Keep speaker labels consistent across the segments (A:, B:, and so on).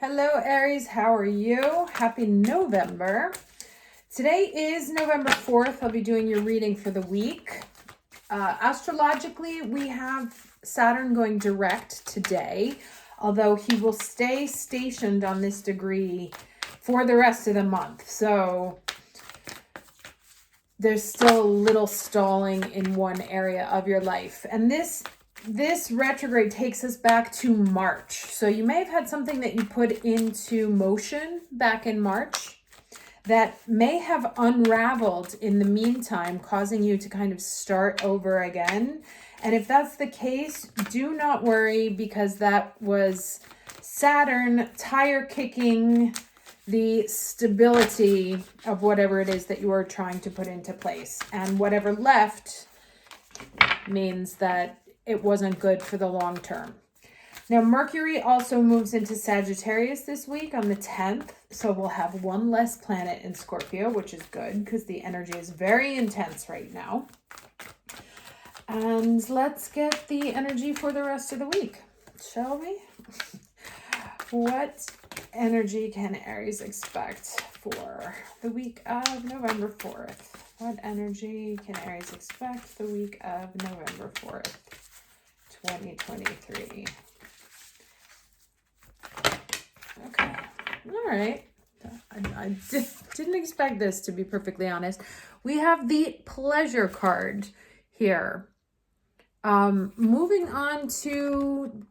A: Hello, Aries. How are you? Happy November. Today is November 4th. I'll be doing your reading for the week. Astrologically, we have Saturn going direct today, although he will stay stationed on this degree for the rest of the month. So there's still a little stalling in one area of your life. And this retrograde takes us back to March. So you may have had something that you put into motion back in March that may have unraveled in the meantime, causing you to kind of start over again. And if that's the case, do not worry, because that was Saturn tire kicking the stability of whatever it is that you are trying to put into place. And whatever left means that it wasn't good for the long term. Now, Mercury also moves into Sagittarius this week on the 10th. So we'll have one less planet in Scorpio, which is good because the energy is very intense right now. And let's get the energy for the rest of the week, shall we? What energy can Aries expect for the week of November 4th? What energy can Aries expect the week of November 4th, 2023? Okay. All right. I didn't expect this, to be perfectly honest. We have the pleasure card here. Moving on to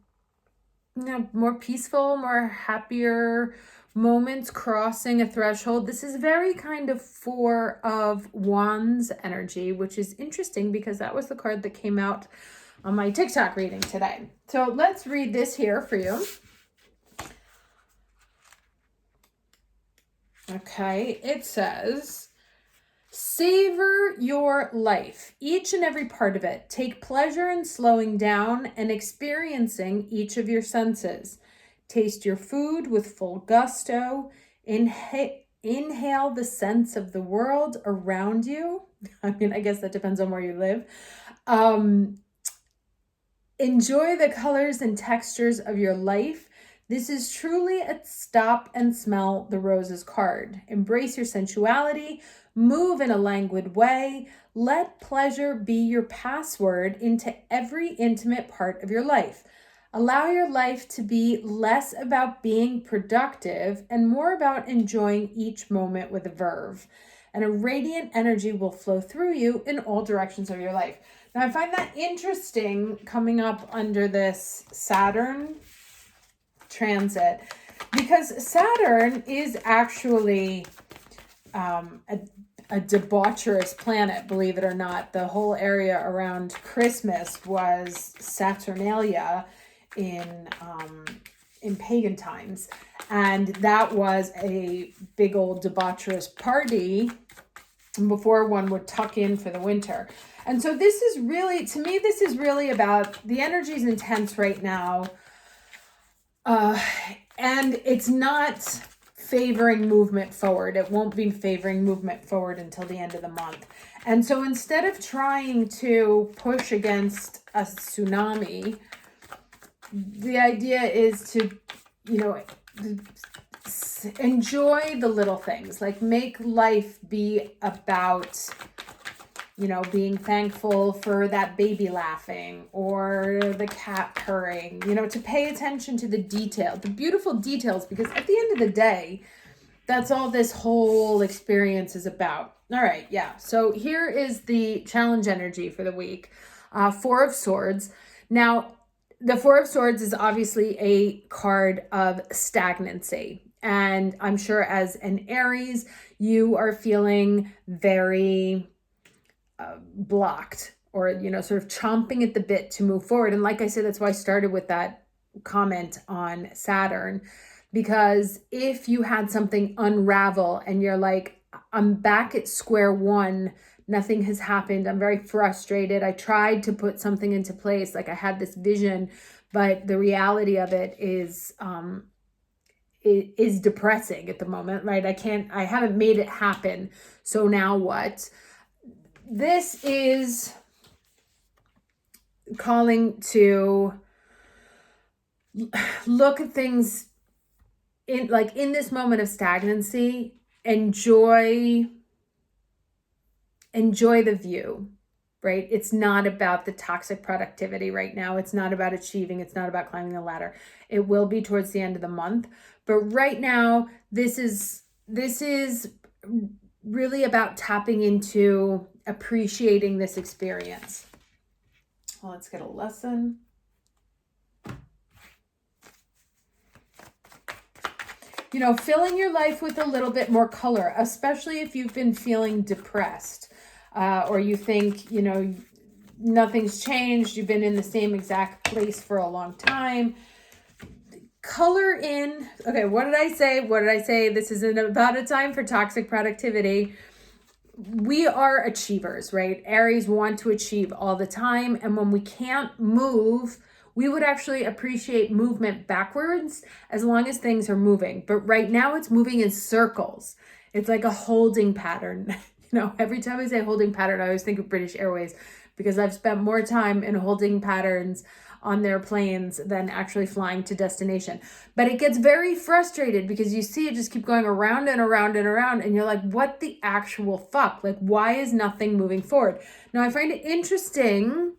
A: more peaceful, more happier moments, crossing a threshold. This is very kind of Four of Wands energy, which is interesting because that was the card that came out on my TikTok reading today. So let's read this here for you. Okay, it says, savor your life, each and every part of it. Take pleasure in slowing down and experiencing each of your senses. Taste your food with full gusto. Inhale the sense of the world around you. I mean, I guess that depends on where you live. Enjoy the colors and textures of your life. This is truly a stop and smell the roses card. Embrace your sensuality. Move in a languid way. Let pleasure be your password into every intimate part of your life. Allow your life to be less about being productive and more about enjoying each moment with a verve. And a radiant energy will flow through you in all directions of your life. Now, I find that interesting coming up under this Saturn transit, because Saturn is actually a debaucherous planet, believe it or not. The whole area around Christmas was Saturnalia in pagan times, and that was a big old debaucherous party before one would tuck in for the winter. And so this is really, to me, this is really about the energy is intense right now. And it's not favoring movement forward. It won't be favoring movement forward until the end of the month. And so instead of trying to push against a tsunami, the idea is to, enjoy the little things, like make life be about, being thankful for that baby laughing or the cat purring, to pay attention to the detail, the beautiful details, because at the end of the day, that's all this whole experience is about. All right. Yeah. So here is the challenge energy for the week. Four of Swords. Now, the Four of Swords is obviously a card of stagnancy. And I'm sure as an Aries, you are feeling very blocked or, sort of chomping at the bit to move forward. And like I said, that's why I started with that comment on Saturn, because if you had something unravel and you're like, I'm back at square one, nothing has happened, I'm very frustrated, I tried to put something into place, like I had this vision, but the reality of it is depressing at the moment, right? I haven't made it happen. So now what? This is calling to look at things in this moment of stagnancy, enjoy the view, right? It's not about the toxic productivity right now. It's not about achieving. It's not about climbing the ladder. It will be towards the end of the month. But right now, this is really about tapping into appreciating this experience. Well, let's get a lesson. Filling your life with a little bit more color, especially if you've been feeling depressed, or you think, nothing's changed. You've been in the same exact place for a long time. Color in. Okay, what did I say? This isn't about a time for toxic productivity. We are achievers, right? Aries want to achieve all the time. And when we can't move, we would actually appreciate movement backwards as long as things are moving. But right now it's moving in circles. It's like a holding pattern. Every time I say holding pattern, I always think of British Airways because I've spent more time in holding patterns on their planes than actually flying to destination. But it gets very frustrated because you see it just keep going around and around and around. And you're like, what the actual fuck? Like, why is nothing moving forward? Now, I find it interesting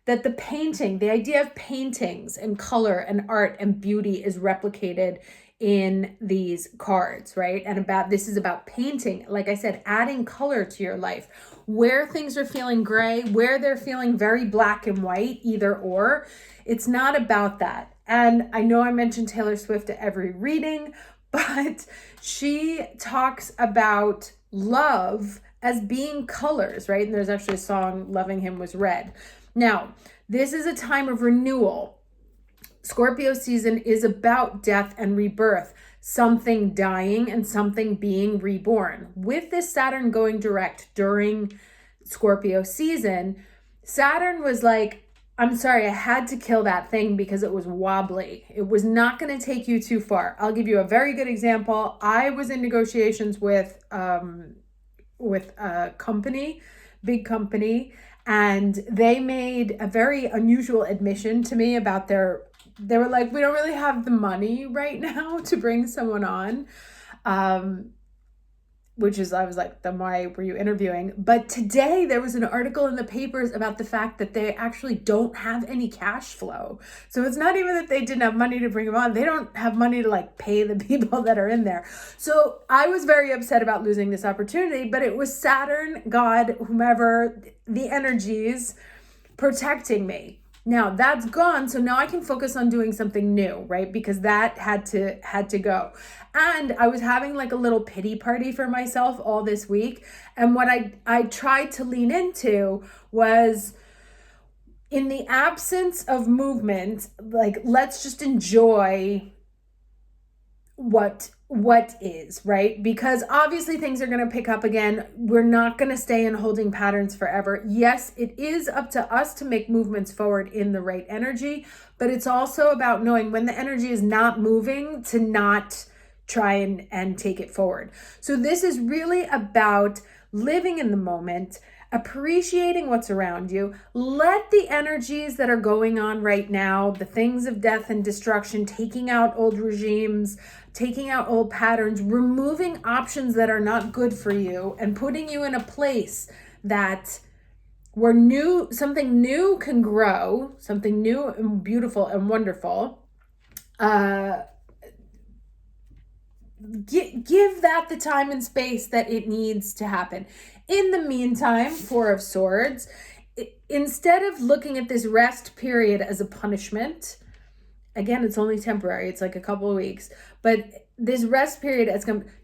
A: that the idea of paintings and color and art and beauty is replicated in these cards, right? And this is about painting, like I said, adding color to your life. Where things are feeling gray, where they're feeling very black and white, either or, it's not about that. And I know I mentioned Taylor Swift at every reading, but she talks about love as being colors, right? And there's actually a song, Loving Him Was Red. Now, this is a time of renewal. Scorpio season is about death and rebirth, something dying and something being reborn. With this Saturn going direct during Scorpio season, Saturn was like, I'm sorry, I had to kill that thing because it was wobbly. It was not going to take you too far. I'll give you a very good example. I was in negotiations with a company, big company, and they made a very unusual admission to me about they were like, we don't really have the money right now to bring someone on. I was like, then why were you interviewing? But today there was an article in the papers about the fact that they actually don't have any cash flow. So it's not even that they didn't have money to bring them on. They don't have money to pay the people that are in there. So I was very upset about losing this opportunity, but it was Saturn, God, whomever, the energies protecting me. Now that's gone. So now I can focus on doing something new, right? Because that had to go. And I was having a little pity party for myself all this week. And what I tried to lean into was, in the absence of movement, let's just enjoy what is, right? Because obviously things are going to pick up again. We're not going to stay in holding patterns forever. Yes, it is up to us to make movements forward in the right energy, but it's also about knowing when the energy is not moving to not try and take it forward. So this is really about living in the moment, appreciating what's around you. Let the energies that are going on right now, the things of death and destruction, taking out old regimes, taking out old patterns, removing options that are not good for you, and putting you in a place that where something new can grow, something new and beautiful and wonderful. Give that the time and space that it needs to happen. In the meantime, Four of Swords, instead of looking at this rest period as a punishment, again, it's only temporary. It's a couple of weeks, but this rest period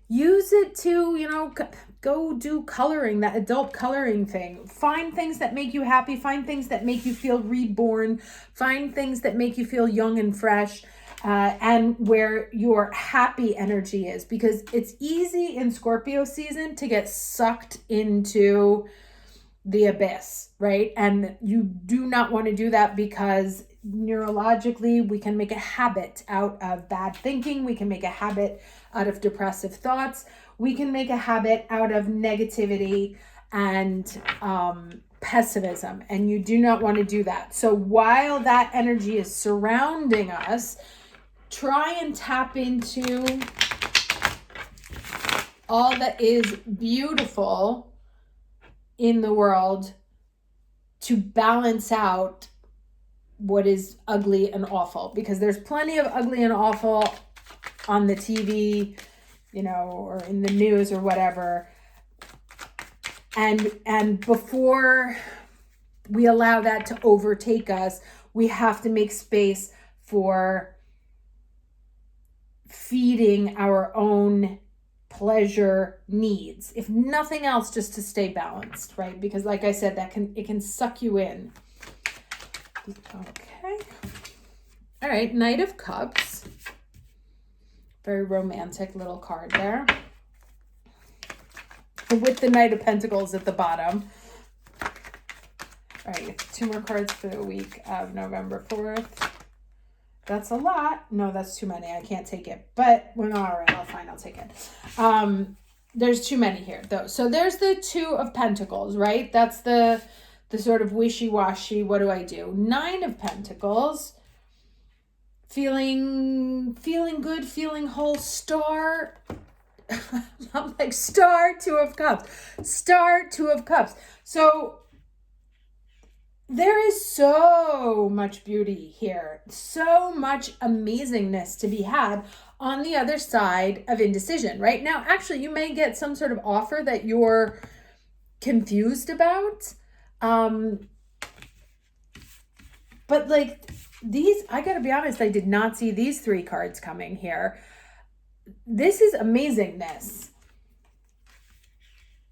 A: use it to, go do coloring, that adult coloring thing. Find things that make you happy. Find things that make you feel reborn. Find things that make you feel young and fresh. And where your happy energy is, because it's easy in Scorpio season to get sucked into the abyss, right? And you do not want to do that, because neurologically we can make a habit out of bad thinking. We can make a habit out of depressive thoughts. We can make a habit out of negativity and pessimism, and you do not want to do that. So while that energy is surrounding us, try and tap into all that is beautiful in the world to balance out what is ugly and awful, because there's plenty of ugly and awful on the TV, you know, or in the news or whatever. And before we allow that to overtake us, we have to make space for feeding our own pleasure needs, if nothing else, just to stay balanced, right? Because like I said, it can suck you in. Okay. All right, Knight of Cups. Very romantic little card there, with the Knight of Pentacles at the bottom. All right, 2 more cards for the week of November 4th. That's a lot. No, that's too many. I can't take it. But, well, all right, I'll take it. There's too many here, though. So there's the 2 of Pentacles, right? That's the sort of wishy-washy, what do I do? 9 of Pentacles. Feeling good, feeling whole. Star. I'm like, star, 2 of Cups. Star, 2 of Cups. So there is so much beauty here, so much amazingness to be had on the other side of indecision, right? Now, actually, you may get some sort of offer that you're confused about. But like these, I gotta be honest, I did not see these 3 cards coming here. This is amazingness.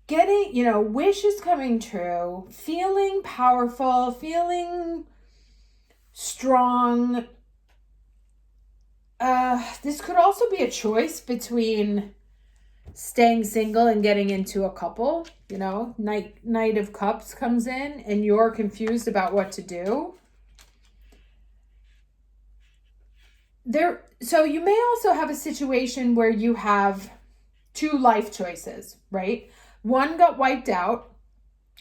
A: Getting, you know, wishes coming true, feeling powerful, feeling strong. This could also be a choice between staying single and getting into a couple. You know, Knight of Cups comes in and you're confused about what to do. So you may also have a situation where you have 2 life choices, right? One got wiped out,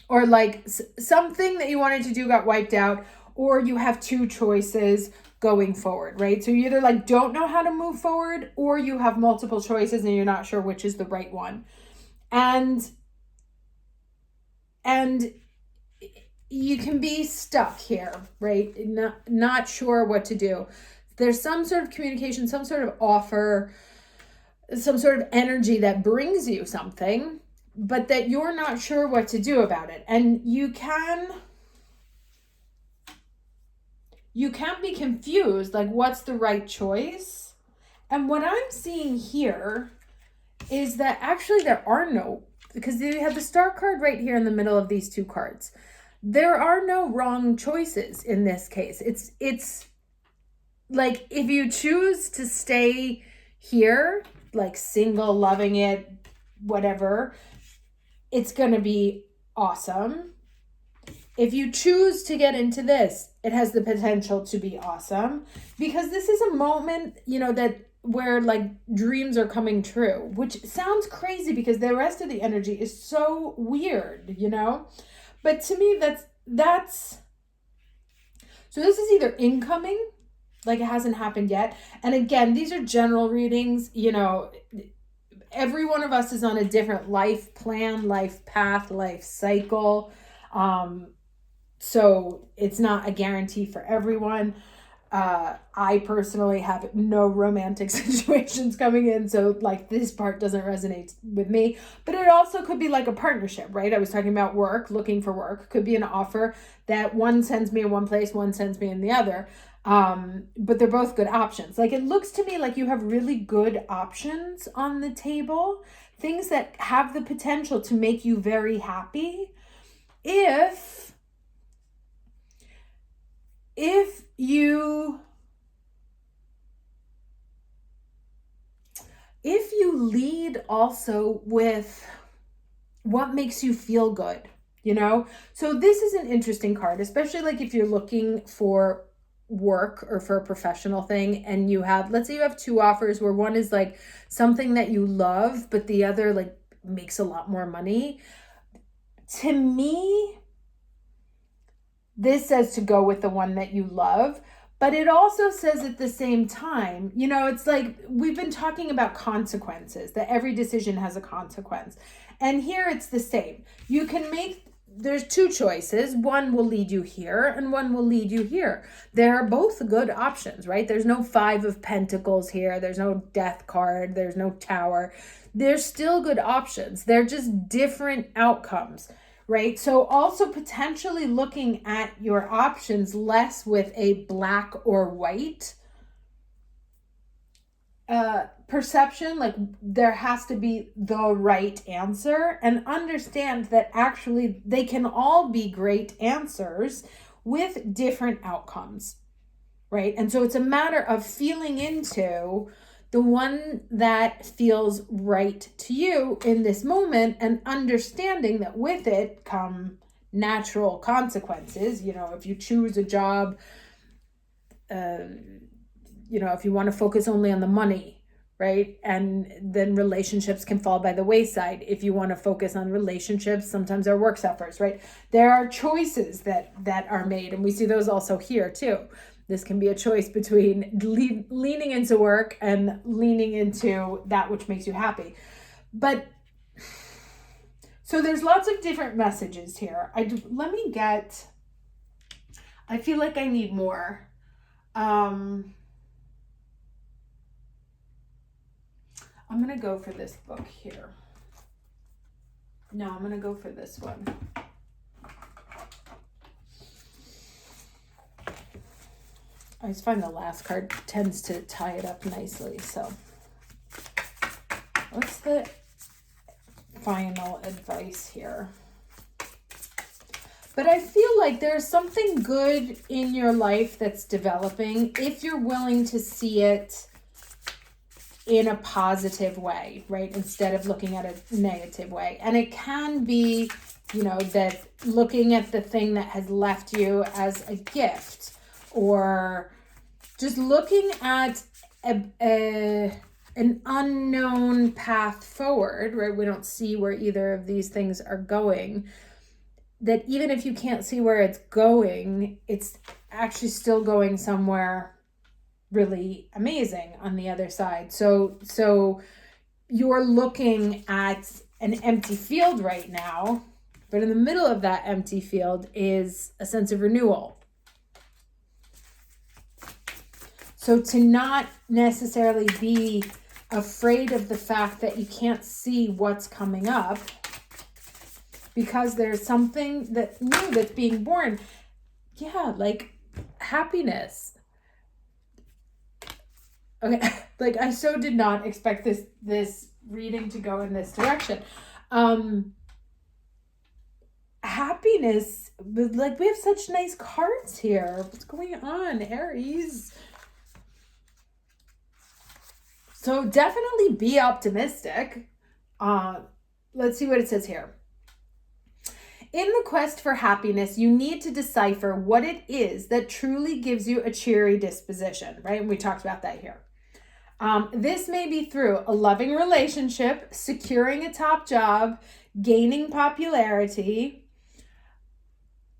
A: or like something that you wanted to do got wiped out, or you have 2 choices going forward, right? So you either like don't know how to move forward, or you have multiple choices and you're not sure which is the right one. And you can be stuck here, right? Not sure what to do. There's some sort of communication, some sort of offer, some sort of energy that brings you something, but that you're not sure what to do about it. And you can be confused, like what's the right choice? And what I'm seeing here is that actually there are no, because you have the Star card right here in the middle of these 2 cards. There are no wrong choices in this case. It's like if you choose to stay here, like single, loving it, whatever, it's going to be awesome. If you choose to get into this, it has the potential to be awesome, because this is a moment, you know, that where like dreams are coming true, which sounds crazy because the rest of the energy is so weird, you know? But to me, that's so this is either incoming, like it hasn't happened yet. And again, these are general readings, you know, every one of us is on a different life plan, life path, life cycle. So it's not a guarantee for everyone. I personally have no romantic situations coming in, so like this part doesn't resonate with me. But it also could be like a partnership, right? I was talking about work, looking for work. Could be an offer that one sends me in one place, one sends me in the other. But they're both good options. Like it looks to me like you have really good options on the table, things that have the potential to make you very happy if you lead also with what makes you feel good, you know? So this is an interesting card, especially like if you're looking for work or for a professional thing and you have, let's say you have 2 offers where one is like something that you love, but the other like makes a lot more money. To me, this says to go with the one that you love, But it also says at the same time, you know, it's like we've been talking about consequences, that every decision has a consequence. And here it's the same. You can make, there's two choices. One will lead you here and one will lead you here. They're both good options, right? There's no 5 of Pentacles here. There's no Death card. There's no Tower. They're still good options. They're just different outcomes. Right? So also potentially looking at your options less with a black or white perception, like there has to be the right answer, and understand that actually they can all be great answers with different outcomes, right? And so it's a matter of feeling into the one that feels right to you in this moment, and understanding that with it come natural consequences. You know, if you choose a job, you know, if you want to focus only on the money, right? And then relationships can fall by the wayside. If you want to focus on relationships, sometimes our work suffers, right? There are choices that are made, and we see those also here too. This can be a choice between leaning into work and leaning into that which makes you happy. But so there's lots of different messages here. I feel like I need more. I'm going to go for this book here. No, I'm going to go for this one. I always find the last card tends to tie it up nicely. So what's the final advice here? But I feel like there's something good in your life that's developing if you're willing to see it in a positive way, right? Instead of looking at a negative way. And it can be, you know, that looking at the thing that has left you as a gift, or just looking at an unknown path forward, right? We don't see where either of these things are going. That even if you can't see where it's going, it's actually still going somewhere really amazing on the other side. So you're looking at an empty field right now, but in the middle of that empty field is a sense of renewal. So to not necessarily be afraid of the fact that you can't see what's coming up, because there's something that new that's being born. Yeah, like happiness. Okay, like I so did not expect this reading to go in this direction. Happiness, like we have such nice cards here. What's going on, Aries? So definitely be optimistic. Let's see what it says here. In the quest for happiness, you need to decipher what it is that truly gives you a cheery disposition, right? And we talked about that here. This may be through a loving relationship, securing a top job, gaining popularity,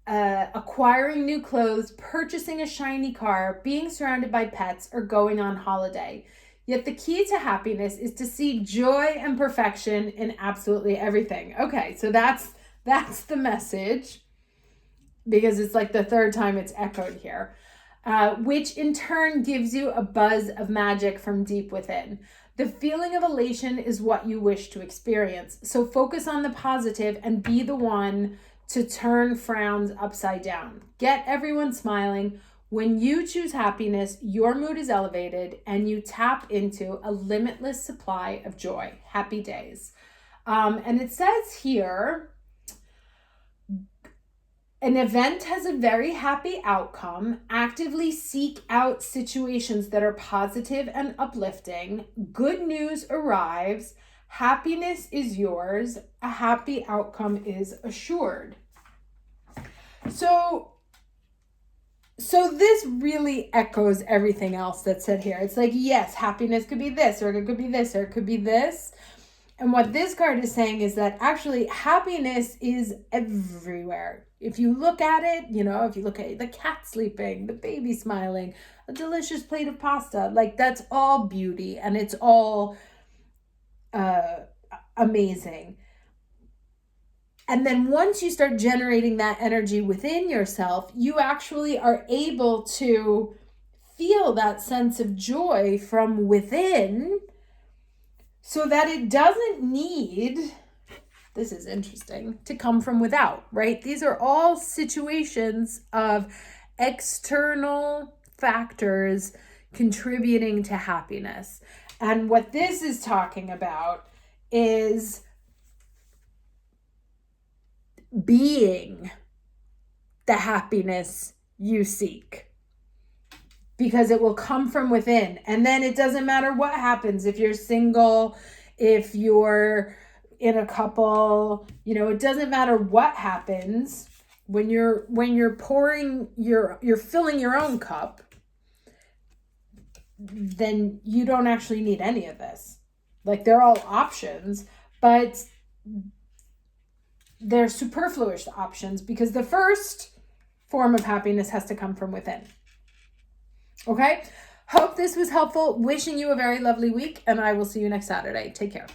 A: acquiring new clothes, purchasing a shiny car, being surrounded by pets, or going on holiday. Yet the key to happiness is to see joy and perfection in absolutely everything. Okay, so that's the message, because it's like the third time it's echoed here, which in turn gives you a buzz of magic from deep within. The feeling of elation is what you wish to experience. So focus on the positive and be the one to turn frowns upside down. Get everyone smiling. When you choose happiness, your mood is elevated and you tap into a limitless supply of joy. Happy days. And it says here, an event has a very happy outcome. Actively seek out situations that are positive and uplifting. Good news arrives. Happiness is yours. A happy outcome is assured. So this really echoes everything else that's said here. It's like, yes, happiness could be this, or it could be this, or it could be this. And what this card is saying is that actually happiness is everywhere. If you look at it, if you look at the cat sleeping, the baby smiling, a delicious plate of pasta, like that's all beauty and it's all amazing. And then once you start generating that energy within yourself, you actually are able to feel that sense of joy from within so that it doesn't need, this is interesting, to come from without, right? These are all situations of external factors contributing to happiness. And what this is talking about is being the happiness you seek, because it will come from within. And then it doesn't matter what happens, if you're single, if you're in a couple, it doesn't matter what happens when you're pouring you're filling your own cup, then you don't actually need any of this. Like, they're all options, but they're superfluous options because the first form of happiness has to come from within. Okay? Hope this was helpful. Wishing you a very lovely week, and I will see you next Saturday. Take care.